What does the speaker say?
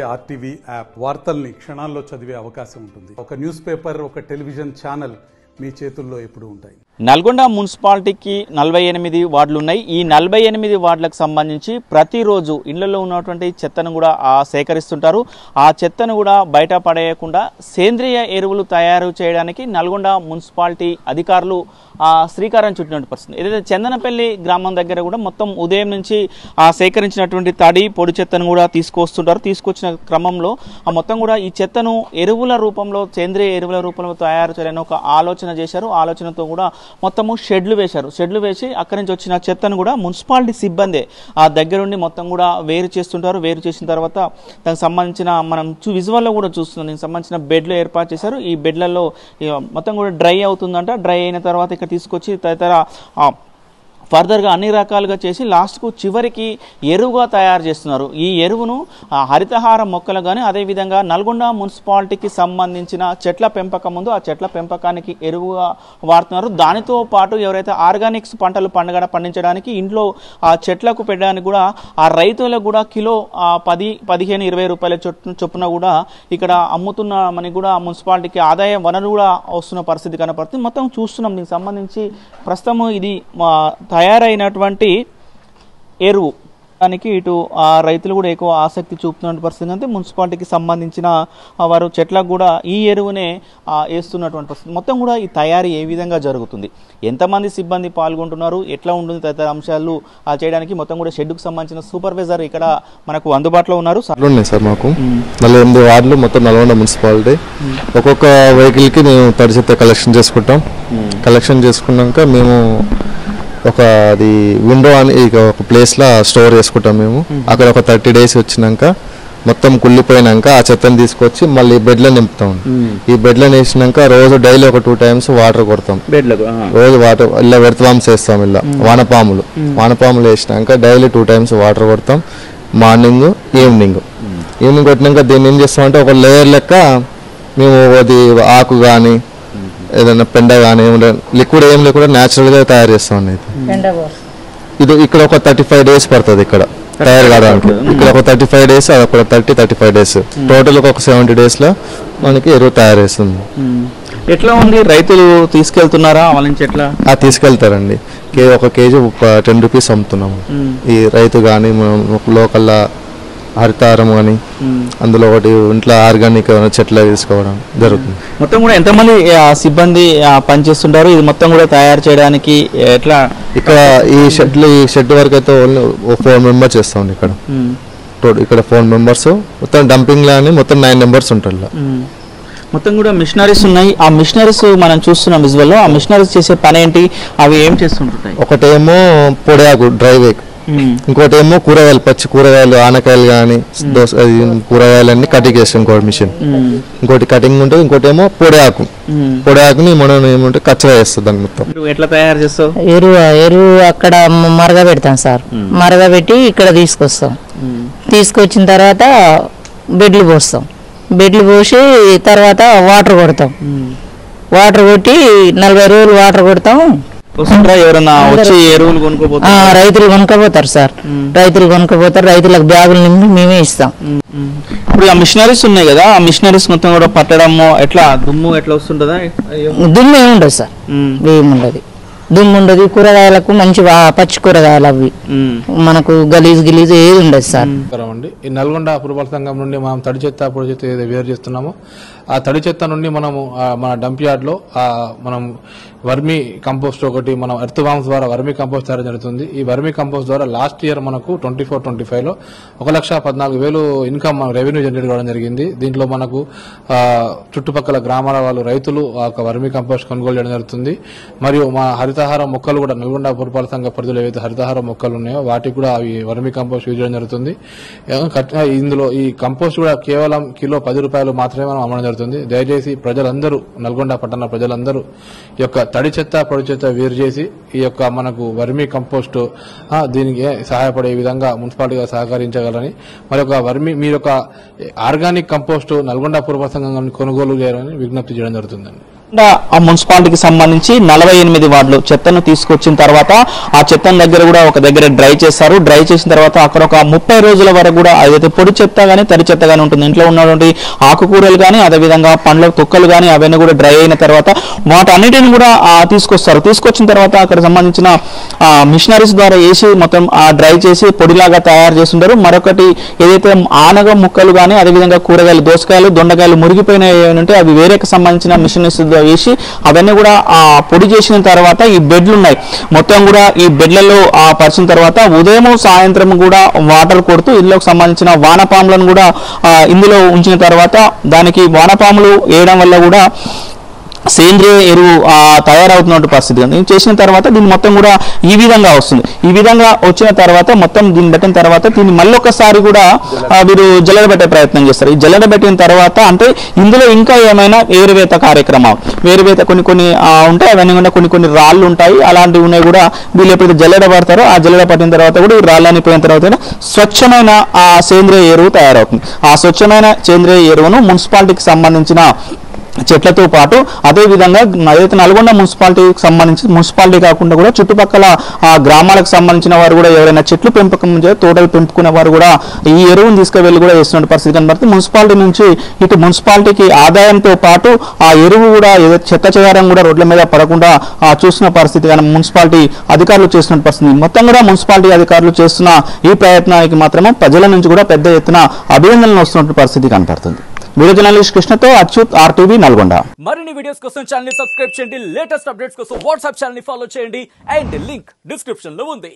RTV app వార్తల్ని క్షణాల్లో చదివే అవకాశం ఉంటుంది. ఒక న్యూస్ పేపర్, ఒక టెలివిజన్ ఛానల్ మీ చేతుల్లో ఎప్పుడూ ఉంటాయి. నల్గొండ మున్సిపాలిటీకి 48 వార్డులు ఉన్నాయి. ఈ 48 వార్డులకు సంబంధించి ప్రతిరోజు ఇళ్లలో ఉన్నటువంటి చెత్తను కూడా సేకరిస్తుంటారు. ఆ చెత్తను కూడా బయట పడేయకుండా సేంద్రియ ఎరువులు తయారు చేయడానికి నల్గొండ మున్సిపాలిటీ అధికారులు శ్రీకారం చుట్టినటువంటి పరిస్థితి. ఏదైతే చందనపల్లి గ్రామం దగ్గర కూడా మొత్తం ఉదయం నుంచి సేకరించినటువంటి తడి పొడి చెత్తను కూడా తీసుకొస్తుంటారు. తీసుకొచ్చిన క్రమంలో మొత్తం కూడా ఈ చెత్తను ఎరువుల రూపంలో, సేంద్రియ ఎరువుల రూపంలో తయారు చేయాలని ఒక ఆలోచన చేశారు. ఆలోచనతో కూడా మొత్తము షెడ్లు వేశారు. షెడ్లు వేసి అక్కడి నుంచి వచ్చిన చెత్తను కూడా మున్సిపాలిటీ సిబ్బంది ఆ దగ్గరుండి మొత్తం కూడా వేరు చేస్తుంటారు. వేరు చేసిన తర్వాత దానికి సంబంధించిన మనం విజువల్లో కూడా చూస్తున్నాం, దీనికి సంబంధించిన బెడ్లు ఏర్పాటు చేశారు. ఈ బెడ్లలో మొత్తం కూడా డ్రై అవుతుందంట. డ్రై అయిన తర్వాత ఇక్కడ తీసుకొచ్చి తదితర ఫర్దర్గా అన్ని రకాలుగా చేసి లాస్ట్కు చివరికి ఎరువుగా తయారు చేస్తున్నారు. ఈ ఎరువును హరితహార మొక్కలు కానీ అదేవిధంగా నల్గొండ మున్సిపాలిటీకి సంబంధించిన చెట్ల పెంపకం ముందు ఆ చెట్ల పెంపకానికి ఎరువుగా వాడుతున్నారు. దానితో పాటు ఎవరైతే ఆర్గానిక్స్ పంటలు పండించడానికి ఇంట్లో ఆ చెట్లకు పెట్టడానికి కూడా ఆ రైతులకు కూడా కిలో 10, 15, 20 రూపాయల చొప్పున కూడా ఇక్కడ అమ్ముతున్నామని కూడా మున్సిపాలిటీకి ఆదాయ వనరు కూడా వస్తున్న పరిస్థితి కనపడుతుంది. మొత్తం చూస్తున్నాం. దీనికి సంబంధించి ప్రస్తుతం ఇది తయారైనటువంటి ఎరువు దానికి ఇటు రైతులు కూడా ఎక్కువ ఆసక్తి చూపుతున్న పరిస్థితి. అంటే మున్సిపాలిటీకి సంబంధించిన వారు చెట్లకు కూడా ఈ ఎరువునే వేస్తున్నటువంటి పరిస్థితి. మొత్తం కూడా ఈ తయారీ ఏ విధంగా జరుగుతుంది, ఎంతమంది సిబ్బంది పాల్గొంటున్నారు, ఎట్లా ఉంటుంది తదితర అంశాలు చేయడానికి మొత్తం కూడా షెడ్కు సంబంధించిన సూపర్వైజర్ ఇక్కడ మనకు అందుబాటులో ఉన్నారు. సార్ మాకు 48 వార్డులు మొత్తం నల్గొండ మున్సిపాలిటీ. ఒక్కొక్క వెహికల్కి మేము తడి చెత్త కలెక్షన్ చేసుకుంటాం. కలెక్షన్ చేసుకున్నాక మేము అది విండో అని ఒక ప్లేస్లో స్టోర్ చేసుకుంటాం. మేము అక్కడ ఒక 30 days వచ్చినాక మొత్తం కుళ్ళిపోయినాక ఆ చెత్తను తీసుకొచ్చి మళ్ళీ బెడ్లో నింపుతాం. ఈ బెడ్లో వేసినాక రోజు డైలీ ఒక 2 times వాటర్ కొడతాం. రోజు వాటర్ ఇలా వెర్తవామ్స్ వేస్తాం. ఇలా వానపాములు వేసినాక డైలీ 2 times వాటర్ కొడతాం, మార్నింగ్ ఈవినింగ్ కొట్టినాక దీన్ని ఏం చేస్తామంటే ఒక లేయర్ లెక్క మేము అది ఆకు కానీ ఏదైనా పెండ కానీ లిక్విడ్ ఏం లేకుండా న్యాచురల్గా తయారు చేస్తాం అనేది. ఇది ఇక్కడ ఒక 35 days పడుతుంది ఇక్కడ తయారు కావడానికి. ఇక్కడ ఒక 35 days, అది ఒక 35 days, టోటల్ ఒక 70 days లో మనకి ఎరువు తయారు చేస్తుంది. ఎట్లా ఉంది, రైతులు తీసుకెళ్తున్నారా వాళ్ళ నుంచి? ఎట్లా తీసుకెళ్తారండి. ఒక కేజీ 10 rupees అమ్ముతున్నాము. ఈ రైతు కానీ లోకల్ హరితారం కానీ అందులో ఒకటి ఇంట్లో ఆర్గానిక్ చెట్లు తీసుకోవడం జరుగుతుంది. మొత్తం కూడా ఎంతమంది సిబ్బంది పనిచేస్తుంటారు ఇది మొత్తం కూడా తయారు చేయడానికి? ఎట్లా ఇక్కడ ఈ షెడ్ వరకు అయితే ఓన్లీ 4 members చేస్తాం. ఇక్కడ 4 members, మొత్తం డంపింగ్ లో మొత్తం 9 members ఉంటారు. మొత్తం కూడా మిషనరీస్ ఉన్నాయి. ఆ మిషనరీస్ మనం చూస్తున్నాం విజువల్లో. ఆ మిషనరీస్ చేసే పని ఏంటి, అవి ఏం చేస్తుంటాయి? ఒకటేమో పొడియాకు డ్రై వేక్, ఇంకోటేమో కూరగాయలు, పచ్చి కూరగాయలు, ఆనకాయలు కానీ కూరగాయలన్నీ కటింగ్ చేస్తాం ఇంకోటి మిషన్. ఇంకోటి కటింగ్ ఉంటుంది, ఇంకోటేమో పొడియాకుని మనం ఏమంటే కచ్చగా చేస్తాం. దాన్ని మొత్తం ఎట్లా తయారు చేస్తాం? ఎరువు అక్కడ మరగబెడతాం సార్. మరగబెట్టి ఇక్కడ తీసుకొస్తాం. తీసుకొచ్చిన తర్వాత బెడ్లు పోస్తాం. బెడ్లు పోసి తర్వాత వాటర్ కొడతాం. వాటర్ కొట్టి 40 రోజులు వాటర్ కొడతాం. ఎవరన్నా వచ్చి ఎరువులు కొనుక్కోపోతారు? రైతులు కొనుక్కోపోతారు సార్. రైతులకు బ్యాగులు నింపి మేమే ఇస్తాం. ఇప్పుడు ఆ మిషనరీస్ ఉన్నాయి కదా, ఆ మిషనరీస్ మొత్తం కూడా పట్టడము ఎట్లా, దుమ్ము ఎట్లా వస్తుంటదా? దుమ్ము ఏముండదు సార్, ఏముండదు, దుమ్ము ఉండదు. కూరగాయలకు మంచి పచ్చి కూరగాయలు అవి మనకు గలీజ్ ఏది ఉండదు సార్. ఈ నల్గొండ పురపాలక సంఘం నుండి మనం తడి చెత్త పొడి చెత్త ఏదైతే వేరు చేస్తున్నామో ఆ తడి చెత్త నుండి మనము మన డంప్ యార్డ్ లో మనం వర్మీ కంపోస్ట్ ఒకటి మనం ఎర్త్ వామ్స్ ద్వారా వర్మీ కంపోస్ట్ తయారు జరుగుతుంది. ఈ వర్మీ కంపోస్ట్ ద్వారా లాస్ట్ ఇయర్ మనకు 24-25 లో 1,14,000 ఇన్కమ్ రెవెన్యూ జనరేట్ కావడం జరిగింది. దీంట్లో మనకు చుట్టుపక్కల గ్రామాల వాళ్ళు రైతులు వర్మీ కంపోస్ట్ కొనుగోలు చేయడం జరుగుతుంది. మరియు మా హరితహార మొక్కలు కూడా నల్గొండ పురపాలక సంఘ పరిధిలో ఏవైతే హరితహార మొక్కలు ఉన్నాయో వాటికి కూడా అవి వర్మీ కంపోస్ట్ యూజ్ చేయడం జరుగుతుంది. ఇందులో ఈ కంపోస్ట్ కూడా కేవలం కిలో 10 రూపాయలు మాత్రమే మనం అమ్మడం జరుగుతుంది. దయచేసి ప్రజలందరూ, నల్గొండ పట్టణ ప్రజలందరూ ఈ యొక్క తడి చెత్త పొడి చెత్త వేరు చేసి ఈ యొక్క మనకు వర్మీ కంపోస్ట్ దీనికి సహాయపడే విధంగా మున్సిపాలిటీగా సహకరించగలని, మరి ఒక మీరు ఒక ఆర్గానిక్ కంపోస్ట్ నల్గొండ పురపాలక సంఘం కొనుగోలు చేయాలని విజ్ఞప్తి చేయడం జరుగుతుందండి. ఆ మున్సిపాలిటీకి సంబంధించి 48 వార్డులు చెత్తను తీసుకొచ్చిన తర్వాత ఆ చెత్తను దగ్గర కూడా ఒక దగ్గర డ్రై చేస్తారు. డ్రై చేసిన తర్వాత అక్కడ ఒక 30 రోజుల వరకు కూడా అదైతే పొడి చెత్త కానీ తడి చెత్త కానీ ఉంటుంది. ఇంట్లో ఉన్నటువంటి ఆకుకూరలు కానీ అదేవిధంగా పండ్ల తొక్కలు కానీ అవన్నీ కూడా డ్రై అయిన తర్వాత వాటన్నిటిని కూడా తీసుకొస్తారు. తీసుకొచ్చిన తర్వాత అక్కడ సంబంధించిన మిషనరీస్ ద్వారా వేసి మొత్తం డ్రై చేసి పొడిలాగా తయారు చేస్తుంటారు. మరొకటి ఏదైతే ఆనగ ముక్కలు కానీ అదేవిధంగా కూరగాయలు దోసకాయలు దొండకాయలు మురిగిపోయినాయి అంటే అవి వేరేకి సంబంధించిన మిషనరీస్ వేసి అవన్నీ కూడా పొడి చేసిన తర్వాత ఈ బెడ్లు ఉన్నాయి మొత్తం కూడా ఈ బెడ్లలో పరిచిన తర్వాత ఉదయం సాయంత్రం కూడా వాటర్ కొడుతూ ఇళ్ళకు సంబంధించిన వానపాములను కూడా ఇందులో ఉంచిన తర్వాత దానికి వానపాములు వేయడం వల్ల కూడా సేంద్రియ ఎరువు తయారవుతున్న పరిస్థితి ఉంది. చేసిన తర్వాత దీన్ని మొత్తం కూడా ఈ విధంగా వస్తుంది. ఈ విధంగా వచ్చిన తర్వాత మొత్తం దీన్ని పెట్టిన తర్వాత దీన్ని మళ్ళీ ఒకసారి కూడా వీరు జల్లెడబెట్టే ప్రయత్నం చేస్తారు. ఈ జల్లెడబెట్టిన తర్వాత అంటే ఇందులో ఇంకా ఏమైనా ఏరువేత కార్యక్రమం వేరువేత కొన్ని ఉంటాయి. అవన్నీ కూడా కొన్ని రాళ్ళు ఉంటాయి. అలాంటివి ఉన్నాయి కూడా వీళ్ళు ఎప్పుడైతే జల్లెడ పడతారో ఆ జల్లెడ పట్టిన తర్వాత కూడా ఈ రాళ్ళని పోయిన తర్వాత స్వచ్ఛమైన సేంద్రియ ఎరువు తయారవుతుంది. ఆ స్వచ్ఛమైన సేంద్రియ ఎరువును మున్సిపాలిటీకి సంబంధించిన చెట్లతో పాటు అదేవిధంగా ఏదైతే నల్గొండ మున్సిపాలిటీకి సంబంధించి మున్సిపాలిటీ కాకుండా కూడా చుట్టుపక్కల గ్రామాలకు సంబంధించిన వారు కూడా ఎవరైనా చెట్లు పెంపకం తోటలు పెంపుకునే వారు కూడా ఈ ఎరువును తీసుకువెళ్ళి కూడా వేస్తున్న పరిస్థితి కనబడుతుంది. మున్సిపాలిటీ నుంచి ఇటు మున్సిపాలిటీకి ఆదాయంతో పాటు ఆ ఎరువు కూడా చెత్త చెదారం కూడా రోడ్ల మీద పడకుండా చూస్తున్న పరిస్థితి కానీ మున్సిపాలిటీ అధికారులు చేస్తున్న పరిస్థితి. మొత్తం కూడా మున్సిపాలిటీ అధికారులు చేస్తున్న ఈ ప్రయత్నానికి మాత్రమే ప్రజల నుంచి కూడా పెద్ద ఎత్తున అభినందనలు వస్తున్న పరిస్థితి కనపడుతుంది. వీడియో జర్నలిస్ట్ కృష్ణతో అచ్యుత్, RTV నల్గొండ. మరిన్ని వీడియోస్ కోసం ఛానల్ ని సబ్స్క్రైబ్ చేయండి. లేటెస్ట్ అప్డేట్స్ కోసం వాట్సాప్ ఛానల్ ని ఫాలో చేయండి. అండ్ లింక్ డిస్క్రిప్షన్ లో ఉంది.